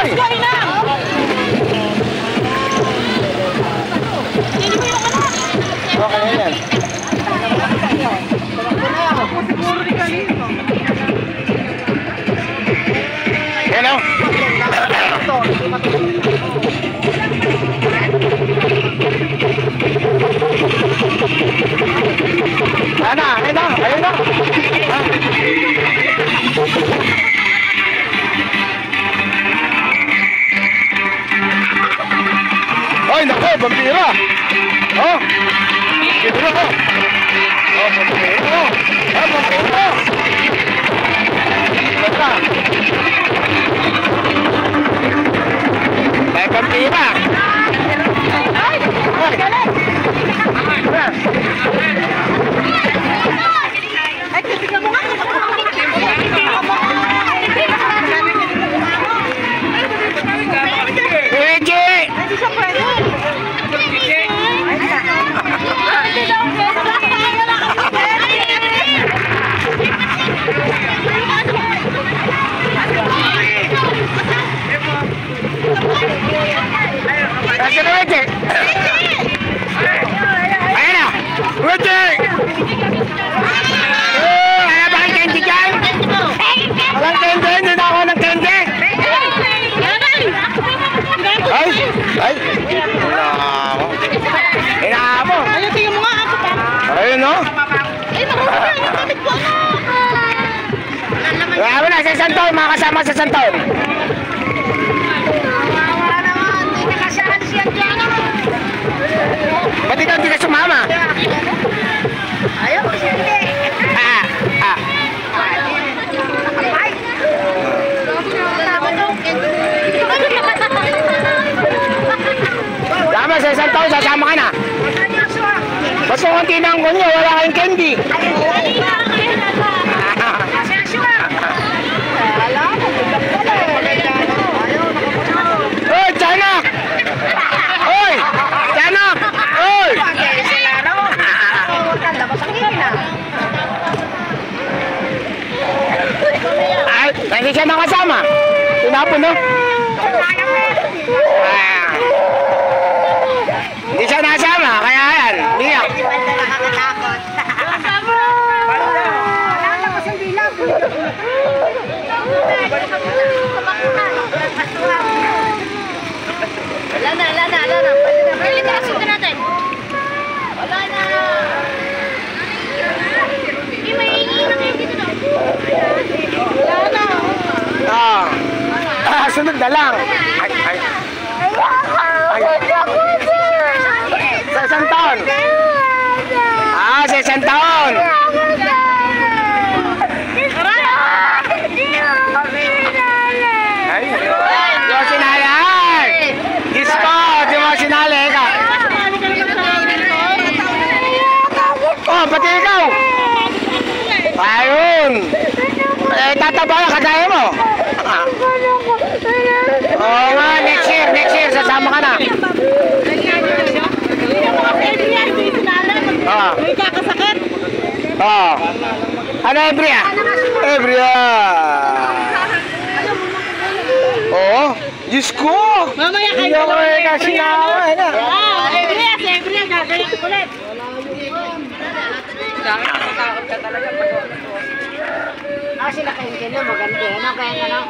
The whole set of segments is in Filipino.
Ay! Okay na yan. Siguro ni Kalino. Yan o. Ayun na. Ay, naku, vampira. Oh. Ito na ko. Oh, vampira. Ah, vampira. Basta. May vampira. Ay, titignan mo nga. Hindi siya pwede. Ayun no? Wala na, sa isang taon, mga kasama sa isang taon. Wala naman, hindi nakasyahan siya dyan. Ba't ikaw hindi ka sumama? Ayaw ko siya hindi. Tama, sa isang taon, sasama ka na. Ba't kung ang tinanggo niya, wala kayong candy? Oy, Tiyanak! Oy! Tiyanak! Oy! Ay, hindi siya nakasama. Tinapon, no? Hindi siya nasama, kaya yan, biyak. Wala na. Pwede na kasunod natin. Wala na. Hindi mahingi na kayo dito na. Wala na. Sunod na lang. Ay. Sa isang taon. Sa isang taon. Ay, di mo sinali. Ay! Diyos ko, di mo sinali ka. Oh, pati ikaw. Ayun. Tataba na kagaya mo. Oo nga, next year, sasama ka na. May kakasakit. Ano, Ebria? Oo, Diyos ko. Mamaya kayo. Hindi ako kasinawa. Ebria, gagawin ko ulit. Natatakot ka talaga pag sila kayo na maganda yan. Kaya ano?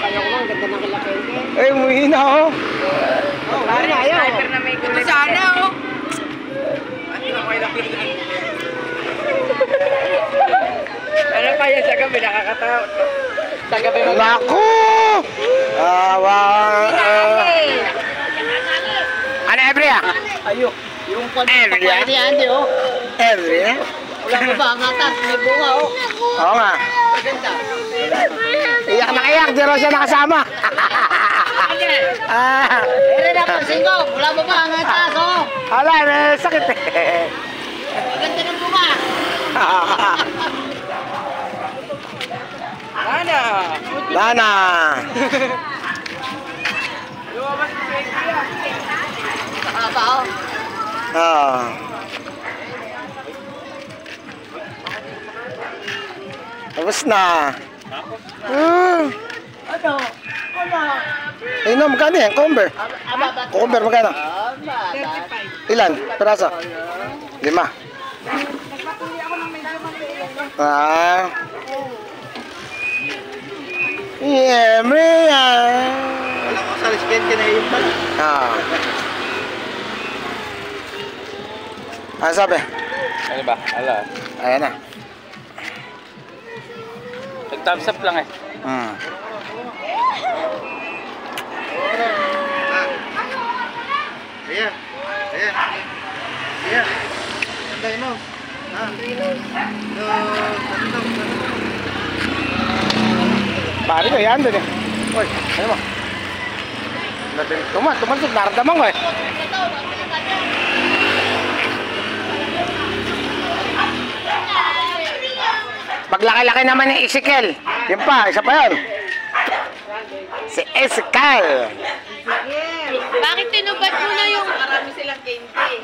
Kaya ko lang, ganda ng kilapente. Eh, umuwi na ako. Kaya ayaw. Sana ako. Ano pa yan sa gabi, nakakatakot. Sa gabi mag- Naku! Ano, Ebria? Ayok. Yung Ebria? ni Andy, oh. Ebria? Wala mo ba ang atas? May bunga, oh. Oo nga. Maganda. Iyak na iyak, di rin siya nakasama. Pero napansin ko, wala mo ba ang atas, oh. Wala, may sakit eh. Maganda ng bunga. Lana. Nakaba, oh. Tapos na. Ano? Eh, no, magkano yan? Cucumber. Cucumber, magkano? Ilan? Peraso? 5. Ah. Yeah, Maria. Wala ko sa reskin, kinayon pala. Ah. Ano sabi? Ano ba? Ala. Ayan na. Nag-thumbs up lang eh. Hmm. Ayan. Ayan. Ayan. Anday mo. Ha? Pare ko, yan doon eh. Uy, ano mo? Tumansik, naramdaman ko eh. Paglaki-laki naman ni Ezekiel. Yun pa, isa pa yun. Si Ezekiel. Bakit tinubad mo na yung marami silang candy?